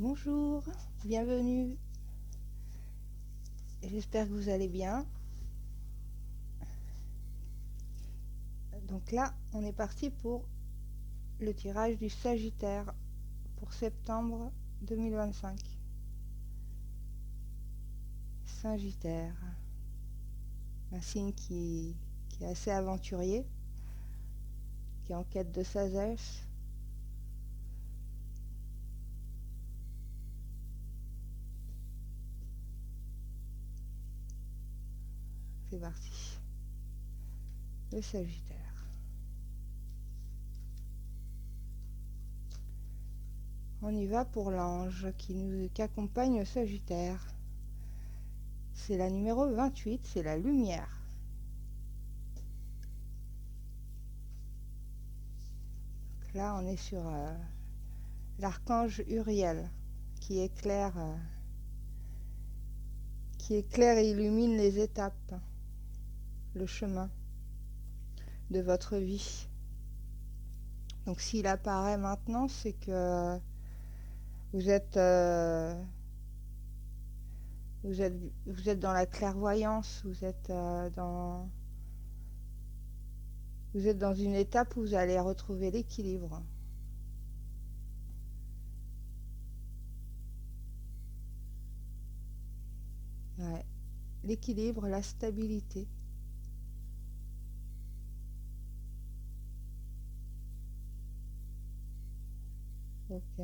Bonjour, bienvenue. J'espère que vous allez bien. Donc là, on est parti pour le tirage du Sagittaire pour septembre 2025. Sagittaire, un signe qui est assez aventurier, qui est en quête de sagesse. C'est parti. Le Sagittaire. On y va pour l'ange qui accompagne le Sagittaire. C'est la numéro 28, c'est la lumière. Donc là, on est sur l'archange Uriel qui éclaire et illumine les étapes, le chemin de votre vie. Donc s'il apparaît maintenant, c'est que vous êtes, euh, vous êtes, vous êtes dans la clairvoyance, vous êtes dans une étape où vous allez retrouver l'équilibre. Ouais. L'équilibre, la stabilité. Ok.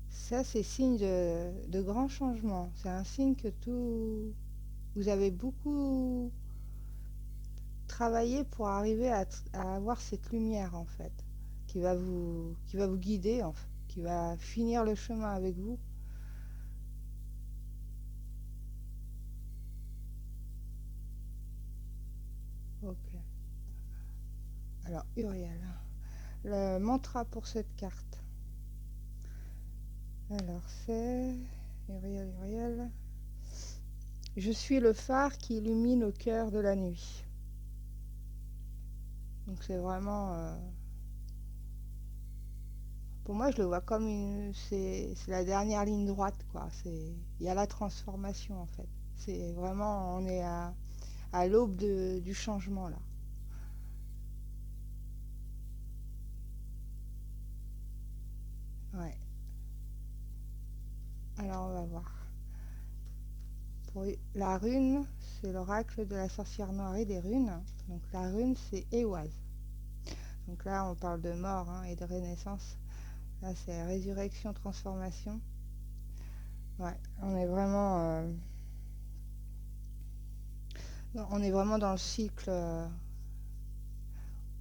Ça, c'est signe de grands changements. C'est un signe que vous avez beaucoup travaillé pour arriver à avoir cette lumière en fait, qui va vous guider, en fait, qui va finir le chemin avec vous. Ok. Alors Uriel, le mantra pour cette carte. Alors c'est Uriel. Je suis le phare qui illumine au cœur de la nuit. Donc c'est vraiment, pour moi je le vois comme c'est la dernière ligne droite quoi. Il y a la transformation en fait. C'est vraiment, on est à l'aube du changement là. Ouais. Alors on va voir. Pour la rune, c'est l'oracle de la sorcière noire et des runes. Donc la rune, c'est Ewaz. Donc là, on parle de mort hein, et de renaissance. Là, c'est résurrection, transformation. Ouais, on est vraiment dans le cycle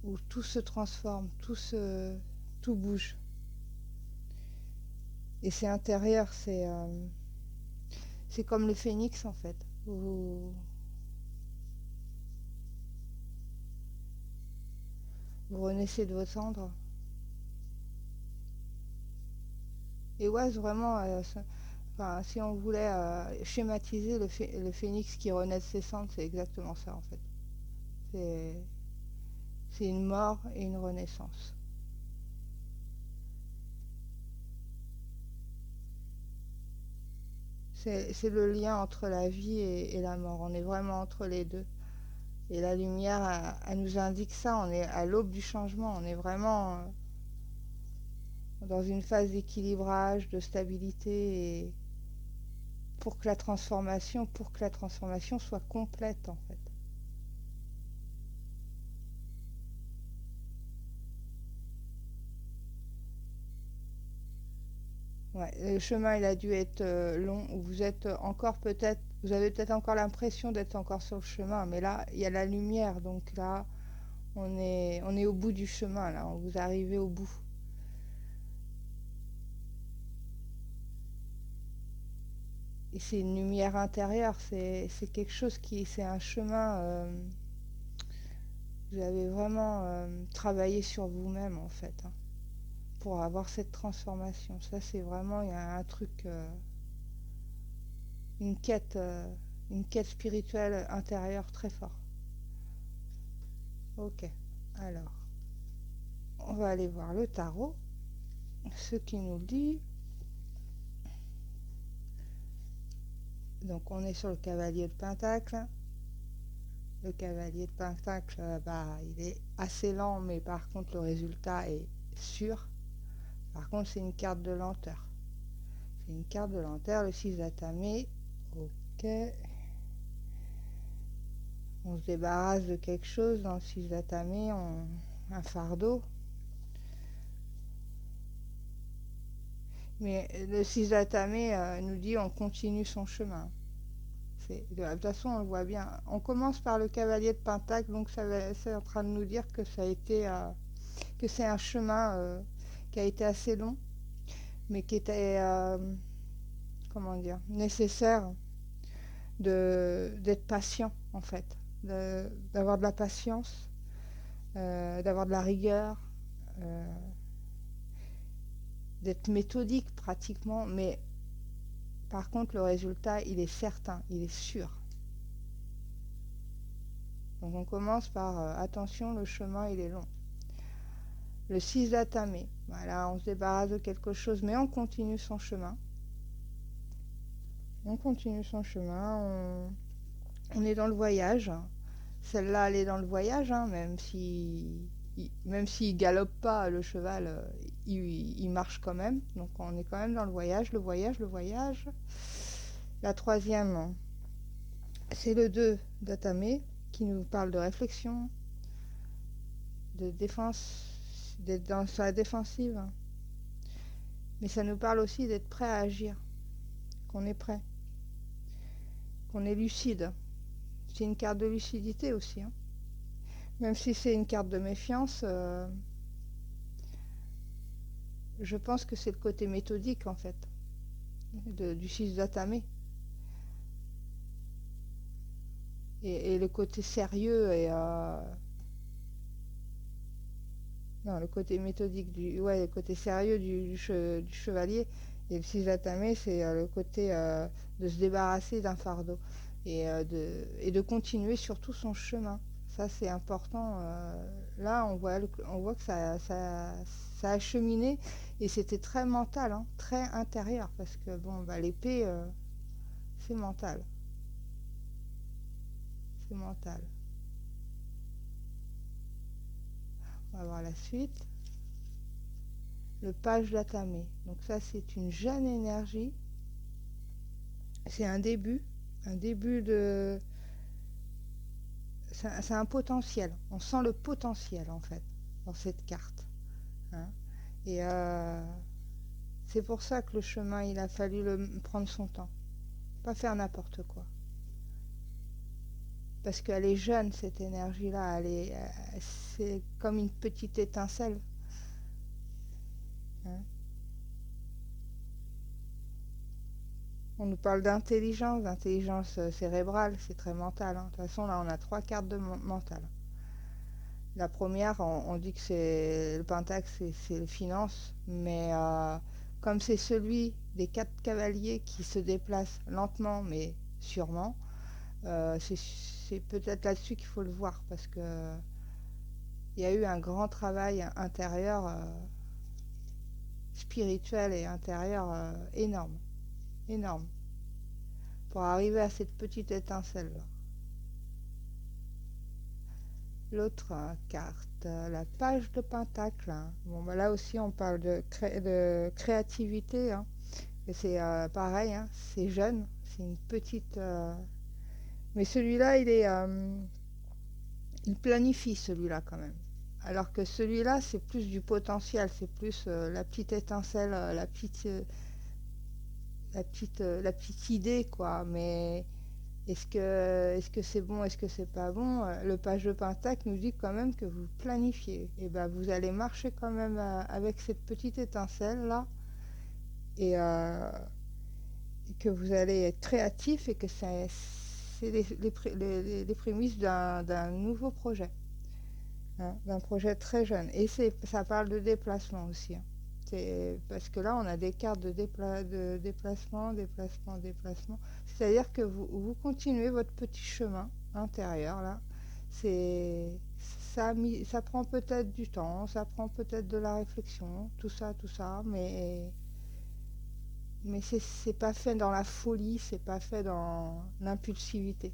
où tout se transforme, tout bouge. Et c'est intérieur, c'est comme le phénix en fait. Vous renaissez de vos cendres. Et ouais, vraiment, enfin, si on voulait schématiser le phénix qui renaît de ses cendres, c'est exactement ça en fait. C'est c'est une mort et une renaissance. C'est le lien entre la vie et la mort. On est vraiment entre les deux. Et la lumière, elle nous indique ça. On est à l'aube du changement. On est vraiment dans une phase d'équilibrage, de stabilité, et pour que la transformation soit complète en fait. Ouais, le chemin il a dû être long. Vous êtes encore peut-être, vous avez peut-être encore l'impression d'être encore sur le chemin, mais là il y a la lumière, donc là on est au bout du chemin là, vous arrivez au bout. Et c'est une lumière intérieure, c'est quelque chose c'est un chemin. Vous avez vraiment travaillé sur vous-même en fait hein, pour avoir cette transformation. Ça c'est vraiment il y a un truc, une quête, euh, une quête spirituelle intérieure très fort. Ok, alors on va aller voir le tarot. ce qui nous dit, donc on est sur le cavalier de Pentacle. Le cavalier de Pentacle, il est assez lent, mais par contre le résultat est sûr. Par contre, c'est une carte de lenteur. C'est une carte de lenteur, le 6 d'Atamé. Ok. On se débarrasse de quelque chose dans le 6 d'Atamé, un fardeau. Mais le 6 d'Atamé nous dit on continue son chemin. De toute façon, on le voit bien. On commence par le cavalier de Pentacle, donc c'est en train de nous dire que ça a été, que c'est un chemin qui a été assez long, mais qui était, comment dire, nécessaire d'être patient en fait, d'avoir de la patience, d'avoir de la rigueur, d'être méthodique pratiquement, mais par contre le résultat il est certain, il est sûr. Donc on commence par attention, le chemin il est long. Le 6 d'Atamé, voilà, on se débarrasse de quelque chose, mais on continue son chemin. On continue son chemin, on est dans le voyage. Celle-là, elle est dans le voyage, hein, même s'il galope pas, le cheval, il marche quand même. Donc on est quand même dans le voyage, le voyage, le voyage. La troisième, c'est le 2 d'Atamé, qui nous parle de réflexion, de défense, d'être dans la défensive. Mais ça nous parle aussi d'être prêt à agir, qu'on est prêt, qu'on est lucide. C'est une carte de lucidité aussi, hein. Même si c'est une carte de méfiance, je pense que c'est le côté méthodique en fait du 6 d'Atamé. Et le côté sérieux et non, le côté méthodique le côté sérieux du chevalier. Et le 6 d'Atamé, c'est le côté de se débarrasser d'un fardeau et de continuer surtout son chemin. Ça, c'est important. Là, on voit que ça a cheminé et c'était très mental, hein, très intérieur. Parce que, bon, l'épée, c'est mental. C'est mental. On va voir la suite. Le page d'Atamé. Donc ça, c'est une jeune énergie. C'est un début de... C'est un potentiel. On sent le potentiel, en fait, dans cette carte. Hein. Et c'est pour ça que le chemin, il a fallu prendre son temps. Pas faire n'importe quoi. Parce qu'elle est jeune, cette énergie-là. C'est comme une petite étincelle. Hein. On nous parle d'intelligence cérébrale, c'est très mental. Hein. De toute façon, là, on a 3 cartes de mental. La première, on dit que c'est le pentacle, c'est le finance, mais comme c'est celui des 4 cavaliers qui se déplacent lentement, mais sûrement, c'est peut-être là-dessus qu'il faut le voir, parce que il y a eu un grand travail intérieur, spirituel et intérieur énorme, énorme, pour arriver à cette petite étincelle-là. L'autre carte, la page de Pentacle. Bon, là aussi, on parle de créativité. Hein. Et c'est pareil, hein, c'est jeune, c'est une petite... Mais celui-là, il planifie celui-là quand même. Alors que celui-là, c'est plus du potentiel, c'est plus la petite étincelle, la petite idée, quoi. Mais est-ce que c'est bon, est-ce que c'est pas bon? Le page de Pentacle nous dit quand même que vous planifiez. Et ben vous allez marcher quand même avec cette petite étincelle là, et que vous allez être créatif et que c'est les prémices d'un nouveau projet, hein, d'un projet très jeune. Et ça parle de déplacement aussi. Hein. Parce que là, on a des cartes de déplacement. C'est-à-dire que vous continuez votre petit chemin intérieur, là. ça prend peut-être du temps, ça prend peut-être de la réflexion, tout ça, mais c'est pas fait dans la folie, c'est pas fait dans l'impulsivité.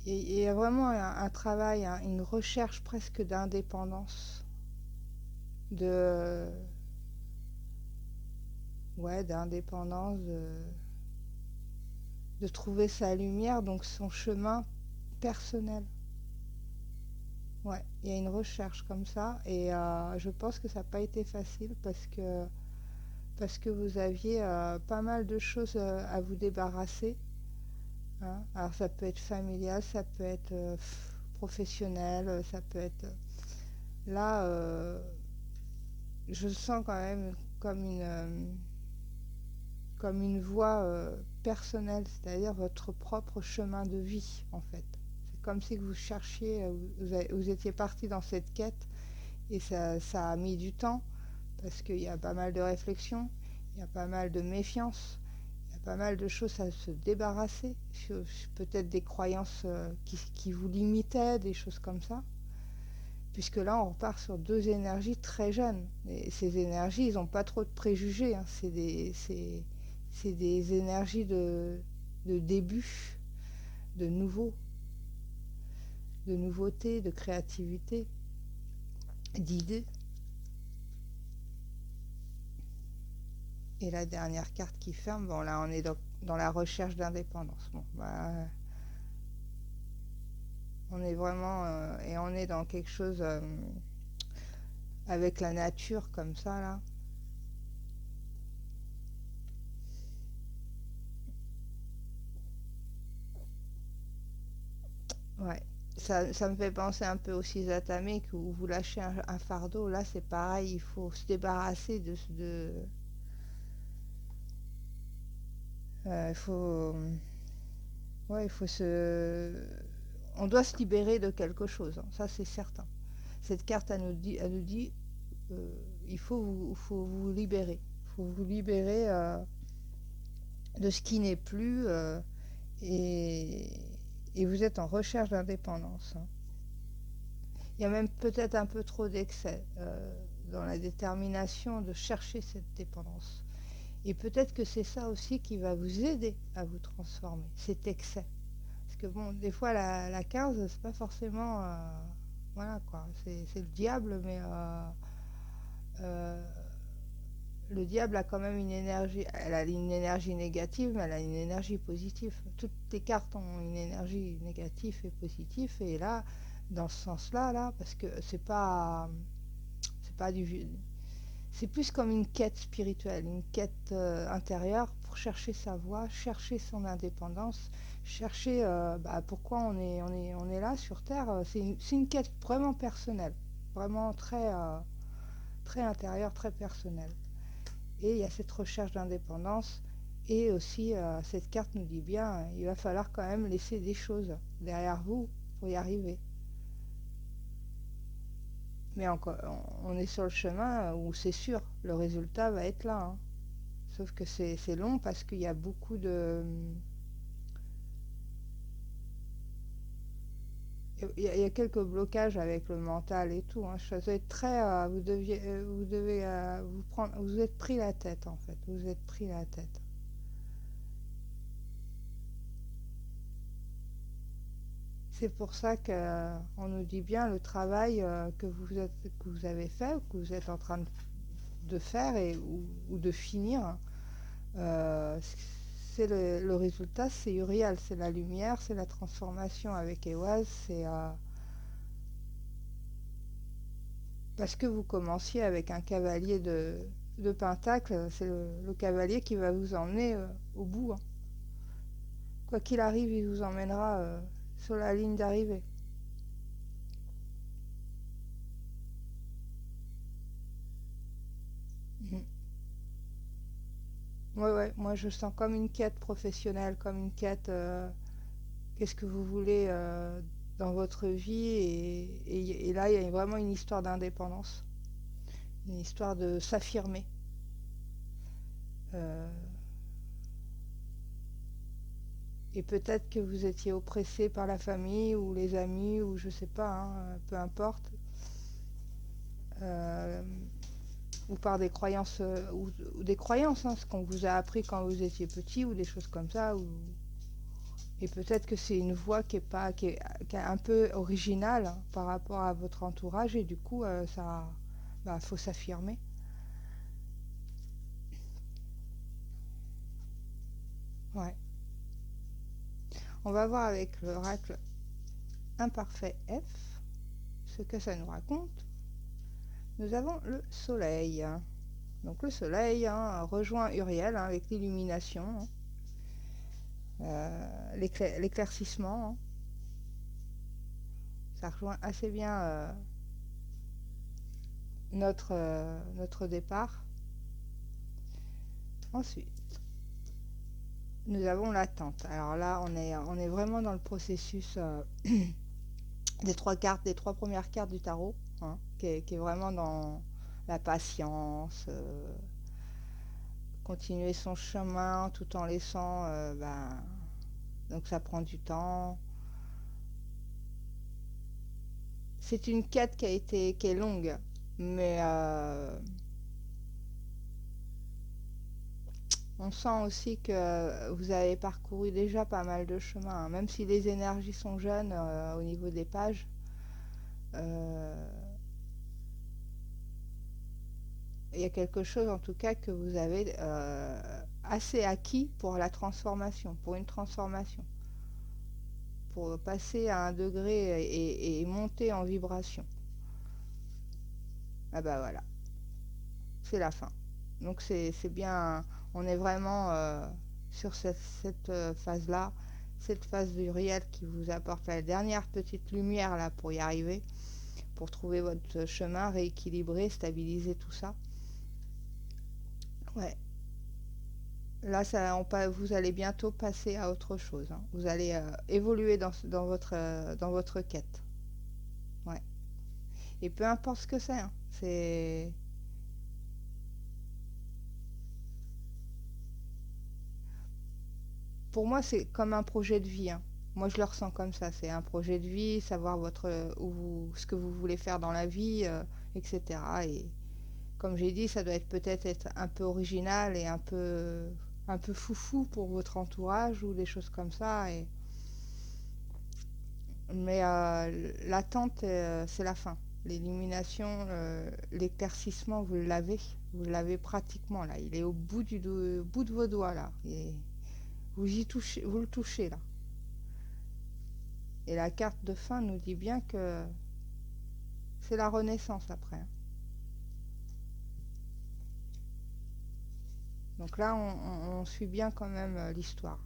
Il y a vraiment un travail, une recherche presque d'indépendance, de, ouais, d'indépendance, de trouver sa lumière, donc son chemin personnel. Ouais, il y a une recherche comme ça, et je pense que ça n'a pas été facile parce que vous aviez pas mal de choses à vous débarrasser, hein. Alors ça peut être familial, ça peut être professionnel, ça peut être... Là, je sens quand même comme une voie personnelle, c'est-à-dire votre propre chemin de vie, en fait. C'est comme si vous cherchiez, vous étiez parti dans cette quête, et ça a mis du temps, parce qu'il y a pas mal de réflexion, il y a pas mal de méfiance, il y a pas mal de choses à se débarrasser, peut-être des croyances qui vous limitaient, des choses comme ça. Puisque là, on repart sur deux énergies très jeunes. Et ces énergies, ils n'ont pas trop de préjugés, hein. C'est des énergies de début, de nouveau, de nouveauté, de créativité, d'idées. Et la dernière carte qui ferme, bon là on est dans la recherche d'indépendance. Bon, bah, on est vraiment, et on est dans quelque chose avec la nature comme ça là. Ouais. Ça me fait penser un peu aux six atamiques où vous lâchez un fardeau. Là, c'est pareil, il faut se débarrasser il faut, ouais, il faut se, on doit se libérer de quelque chose, hein. Ça, c'est certain. Cette carte, elle nous dit, euh, faut vous libérer. Il faut vous libérer de ce qui n'est plus, et, et vous êtes en recherche d'indépendance, hein. Il y a même peut-être un peu trop d'excès dans la détermination de chercher cette dépendance. Et peut-être que c'est ça aussi qui va vous aider à vous transformer, cet excès. Parce que bon, des fois, la 15, c'est pas forcément... voilà quoi, c'est le diable, mais euh, le diable a quand même une énergie... Elle a une énergie négative, mais elle a une énergie positive. Toutes les cartes ont une énergie négative et positive. Et là, dans ce sens-là, là, parce que c'est pas du... C'est plus comme une quête spirituelle, une quête intérieure pour chercher sa voie, chercher son indépendance, chercher pourquoi on est là sur Terre. C'est une quête vraiment personnelle, vraiment très intérieure, très personnelle. Et il y a cette recherche d'indépendance. Et aussi, cette carte nous dit bien, il va falloir quand même laisser des choses derrière vous pour y arriver. Mais encore, on est sur le chemin où c'est sûr, le résultat va être là, hein. Sauf que c'est long parce qu'il y a beaucoup de... Il y a quelques blocages avec le mental et tout, hein. Ça doit être très... vous devez vous prendre... Vous êtes pris la tête, en fait. Vous êtes pris la tête. C'est pour ça qu'on nous dit bien le travail que vous avez fait, ou que vous êtes en train de faire ou de finir. Euh, c'est le résultat, c'est Uriel, c'est la lumière, c'est la transformation avec Ewaz, c'est parce que vous commenciez avec un cavalier de Pentacle, c'est le cavalier qui va vous emmener au bout, hein. Quoi qu'il arrive, il vous emmènera sur la ligne d'arrivée. Mhm. Ouais, ouais, moi je sens comme une quête professionnelle, comme une quête, qu'est-ce que vous voulez dans votre vie, et là il y a vraiment une histoire d'indépendance, une histoire de s'affirmer. Euh, Et peut-être que vous étiez oppressé par la famille ou les amis ou je sais pas, hein, peu importe. Euh, ou par des croyances, ou des croyances, hein, ce qu'on vous a appris quand vous étiez petit ou des choses comme ça. Et peut-être que c'est une voix qui est, pas, qui est un peu originale, hein, par rapport à votre entourage et du coup, ça, bah, faut s'affirmer. Ouais. On va voir avec l'oracle imparfait F ce que ça nous raconte. Nous avons le soleil. Donc le soleil, hein, rejoint Uriel, hein, avec l'illumination, hein, l'éclaircissement, hein. Ça rejoint assez bien notre départ. Ensuite, nous avons l'attente. Alors là, on est vraiment dans le processus des trois cartes, des trois premières cartes du tarot, hein, qui est vraiment dans la patience, continuer son chemin tout en laissant, donc ça prend du temps. C'est une quête qui est longue, mais on sent aussi que vous avez parcouru déjà pas mal de chemin, hein. Même si les énergies sont jeunes au niveau des pages, euh, il y a quelque chose en tout cas que vous avez assez acquis pour la transformation, pour une transformation, pour passer à un degré et monter en vibration. Ah bah voilà, c'est la fin. Donc c'est bien, on est vraiment sur cette phase-là, cette phase d'Uriel qui vous apporte la dernière petite lumière là pour y arriver, pour trouver votre chemin, rééquilibrer, stabiliser tout ça. Ouais, là vous allez bientôt passer à autre chose, hein. Vous allez évoluer dans votre quête. Ouais. Et peu importe ce que c'est, hein, c'est pour moi, c'est comme un projet de vie, hein. Moi, je le ressens comme ça. C'est un projet de vie, savoir ce que vous voulez faire dans la vie, etc. Et comme j'ai dit, ça doit peut-être être un peu original et un peu foufou pour votre entourage ou des choses comme ça. Mais l'attente, c'est la fin. L'illumination, l'éclaircissement, vous l'avez. Vous l'avez pratiquement là. Il est au bout de vos doigts là. Vous le touchez là. Et la carte de fin nous dit bien que c'est la renaissance après, hein. Donc là, on suit bien quand même l'histoire.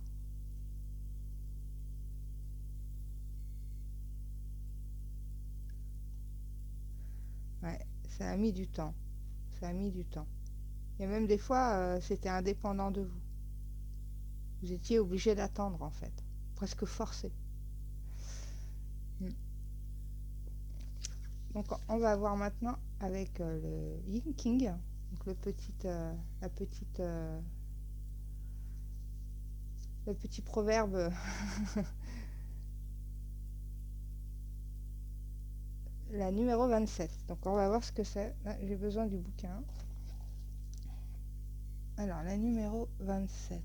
Ouais, ça a mis du temps. Ça a mis du temps. Et même des fois, c'était indépendant de vous. Vous étiez obligé d'attendre en fait. Presque forcé. Mm. Donc on va voir maintenant avec le Yin King. Donc le petit proverbe. La numéro 27. Donc on va voir ce que c'est. Là, j'ai besoin du bouquin. Alors la numéro 27.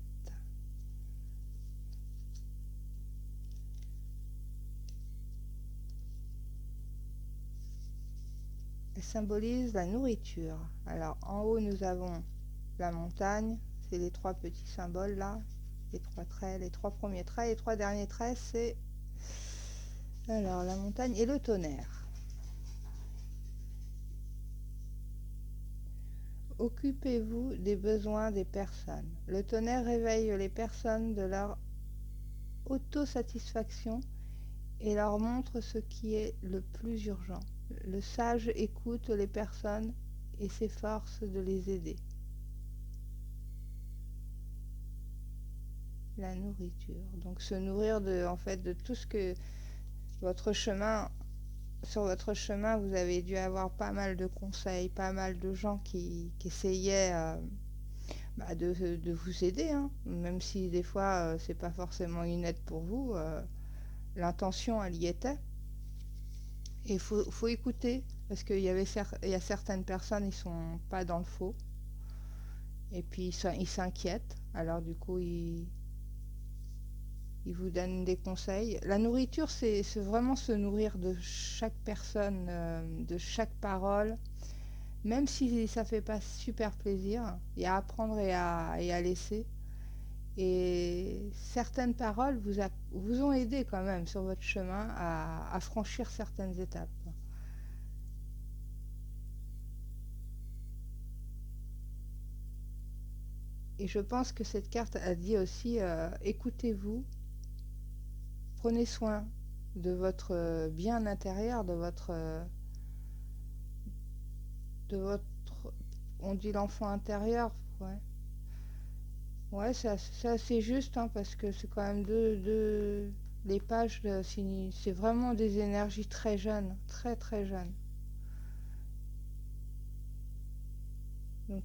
Elle symbolise la nourriture. Alors en haut nous avons la montagne. C'est les trois petits symboles là. Les trois traits, les trois premiers traits. Les trois derniers traits c'est alors la montagne et le tonnerre. Occupez-vous des besoins des personnes. Le tonnerre réveille les personnes de leur autosatisfaction et leur montre ce qui est le plus urgent. Le sage écoute les personnes et s'efforce de les aider. La nourriture. Donc se nourrir en fait, de tout ce que votre chemin, sur votre chemin, vous avez dû avoir pas mal de conseils, pas mal de gens qui essayaient de vous aider, hein. Même si des fois c'est pas forcément une aide pour vous, l'intention elle y était. Et faut écouter, parce il y a certaines personnes, ils sont pas dans le faux, et puis ils s'inquiètent, alors du coup ils vous donnent des conseils. La nourriture, c'est vraiment se nourrir de chaque personne, de chaque parole, même si ça fait pas super plaisir, il y a à apprendre et à laisser. Et certaines paroles vous ont aidé quand même sur votre chemin à franchir certaines étapes. Et je pense que cette carte a dit aussi, écoutez-vous, prenez soin de votre bien intérieur, de votre, on dit l'enfant intérieur, ouais. Ouais, c'est assez juste, hein, parce que c'est quand même les pages, c'est vraiment des énergies très jeunes, très très jeunes. Donc,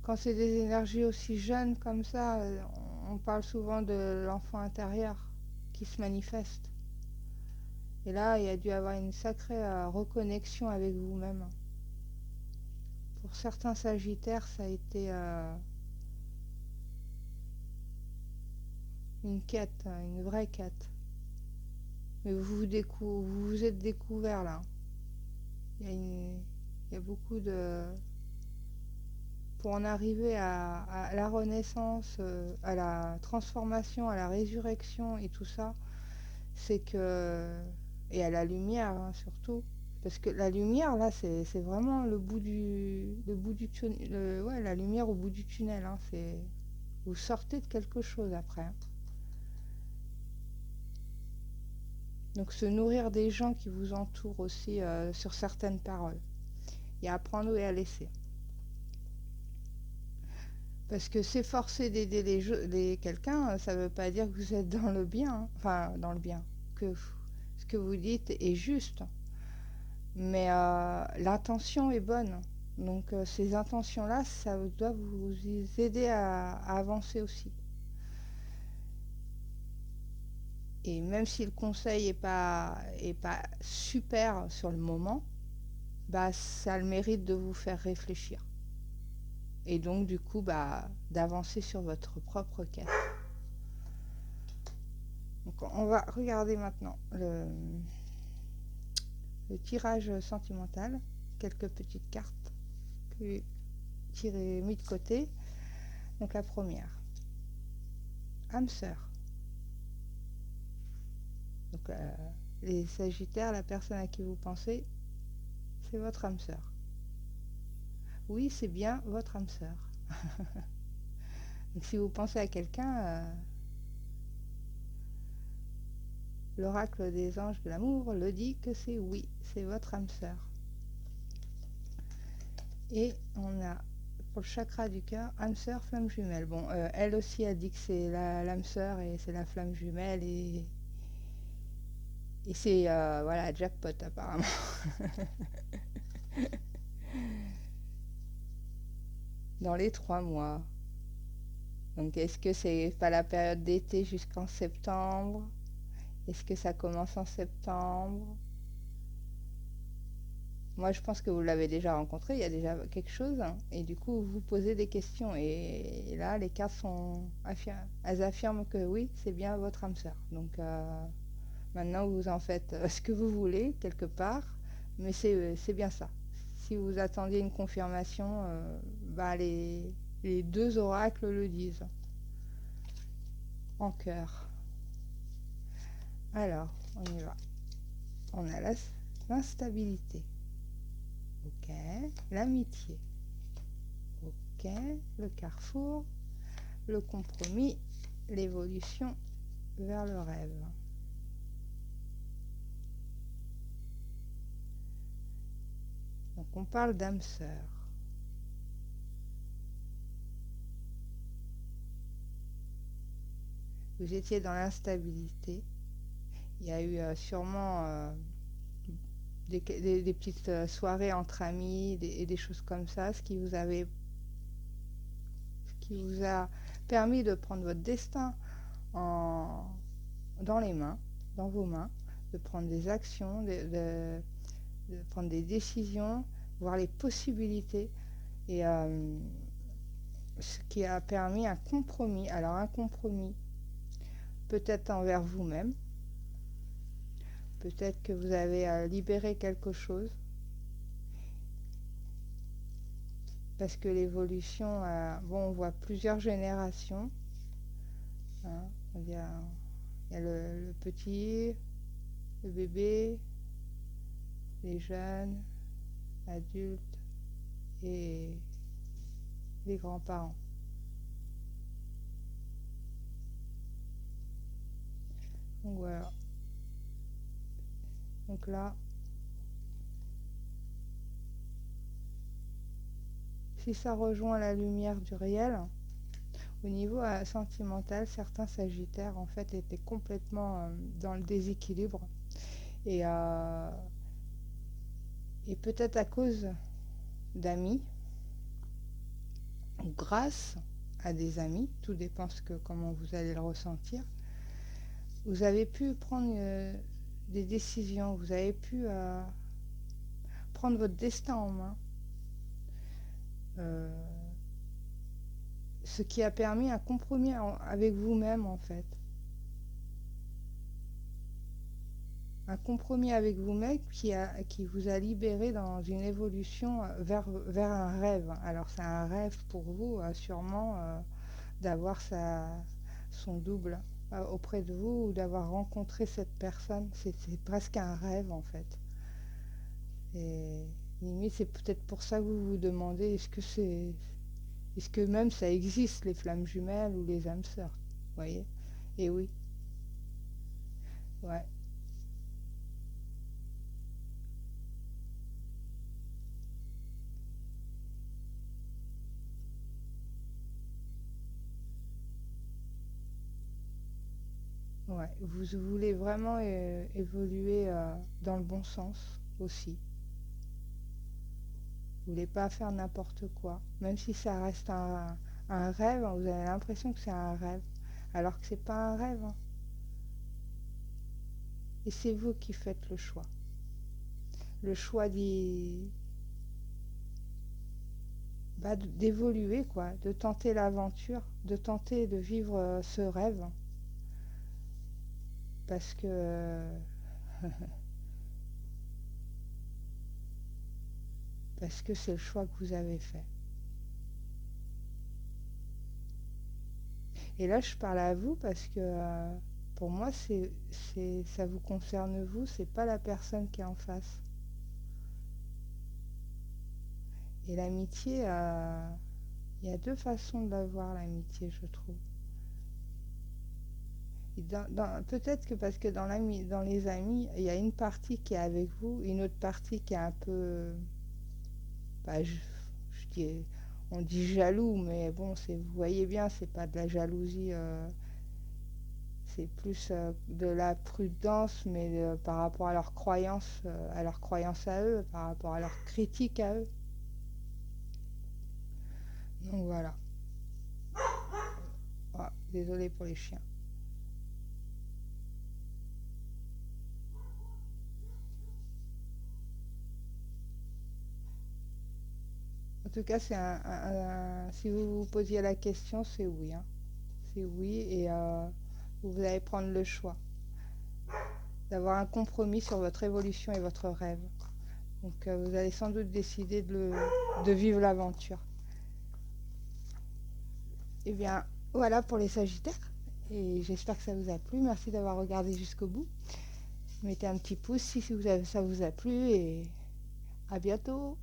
quand c'est des énergies aussi jeunes comme ça, on parle souvent de l'enfant intérieur qui se manifeste. Et là, il y a dû avoir une sacrée reconnexion avec vous-même. Pour certains sagittaires, ça a été une quête, une vraie quête. Mais vous vous êtes découvert là. Il y a beaucoup de... Pour en arriver à la renaissance, à la transformation, à la résurrection et tout ça, c'est que... Et à la lumière, hein, surtout. Parce que la lumière, là, c'est vraiment le bout du tunnel. Ouais, la lumière au bout du tunnel. Hein, vous sortez de quelque chose après. Hein. Donc se nourrir des gens qui vous entourent aussi sur certaines paroles. Et à prendre et à laisser. Parce que s'efforcer d'aider quelqu'un, ça ne veut pas dire que vous êtes dans le bien. Hein. Enfin, dans le bien. Que ce que vous dites est juste. Mais l'intention est bonne. Donc ces intentions-là, ça doit vous aider à avancer aussi. Et même si le conseil est pas super sur le moment, bah, ça a le mérite de vous faire réfléchir. Et donc du coup, bah, d'avancer sur votre propre quête. Donc on va regarder maintenant le tirage sentimental. Quelques petites cartes que j'ai tirées, mis de côté. Donc la première, âme sœur. Donc les sagittaires, la personne à qui vous pensez, c'est votre âme sœur. Oui, c'est bien votre âme sœur. Donc si vous pensez à quelqu'un, l'oracle des anges de l'amour le dit que c'est oui, c'est votre âme sœur. Et on a pour le chakra du cœur, âme sœur, flamme jumelle. Bon, elle aussi a dit que c'est l'âme sœur et c'est la flamme jumelle et c'est voilà, jackpot apparemment. Dans les 3 mois. Donc est-ce que c'est pas la période d'été jusqu'en septembre? Est-ce que ça commence en septembre? Moi, je pense que vous l'avez déjà rencontré, il y a déjà quelque chose, hein, et du coup, vous posez des questions. Et là, les cartes elles affirment que oui, c'est bien votre âme sœur. Donc, maintenant, vous en faites ce que vous voulez, quelque part, mais c'est bien ça. Si vous attendiez une confirmation, bah, les deux oracles le disent. En cœur. Alors, on y va. On a l'instabilité. Ok. L'amitié. Ok. Le carrefour. Le compromis. L'évolution vers le rêve. Donc on parle d'âme sœur. Vous étiez dans l'instabilité. Il y a eu sûrement des petites soirées entre amis et des choses comme ça, ce qui vous avait qui vous a permis de prendre votre destin dans les mains, dans vos mains, de prendre des actions, de prendre des décisions, voir les possibilités, et ce qui a permis un compromis. Alors un compromis peut-être envers vous-même, peut-être que vous avez libéré quelque chose, parce que l'évolution, bon, on voit plusieurs générations, hein. Il y a le petit, le bébé, les jeunes, adultes et les grands-parents. Donc voilà. Donc là, si ça rejoint la lumière du réel, au niveau sentimental, certains sagittaires en fait étaient complètement dans le déséquilibre, et peut-être à cause d'amis ou grâce à des amis, tout dépend comment vous allez le ressentir, vous avez pu prendre des décisions, vous avez pu prendre votre destin en main, ce qui a permis un compromis avec vous-même en fait. Un compromis avec vous-même qui vous a libéré dans une évolution vers un rêve. Alors c'est un rêve pour vous, sûrement, d'avoir son double auprès de vous, ou d'avoir rencontré cette personne. C'est presque un rêve en fait. Et limite, c'est peut-être pour ça que vous vous demandez, est-ce que même ça existe, les flammes jumelles ou les âmes sœurs, vous voyez? Et oui, ouais. Ouais, vous voulez vraiment évoluer dans le bon sens aussi. Vous voulez pas faire n'importe quoi, même si ça reste un rêve, hein, vous avez l'impression que c'est un rêve, alors que c'est pas un rêve, hein. Et c'est vous qui faites le choix d'évoluer, quoi, de tenter l'aventure, de tenter de vivre ce rêve, parce que c'est le choix que vous avez fait. Et là, je parle à vous parce que pour moi, ça vous concerne vous, c'est pas la personne qui est en face. Et l'amitié, il y a deux façons de la voir, l'amitié, je trouve. Peut-être que parce que dans les amis, il y a une partie qui est avec vous, une autre partie qui est un peu, bah, on dit jaloux, mais bon, vous voyez bien, c'est pas de la jalousie, c'est plus de la prudence, mais par rapport à leurs croyances, à eux, par rapport à leurs critiques à eux. Donc voilà. Oh, désolé pour les chiens. En tout cas, si vous vous posiez la question, c'est oui, hein. C'est oui, et vous allez prendre le choix d'avoir un compromis sur votre évolution et votre rêve. Donc vous allez sans doute décider de vivre l'aventure. Et bien, voilà pour les Sagittaires. Et j'espère que ça vous a plu. Merci d'avoir regardé jusqu'au bout. Mettez un petit pouce si ça vous a plu, et à bientôt.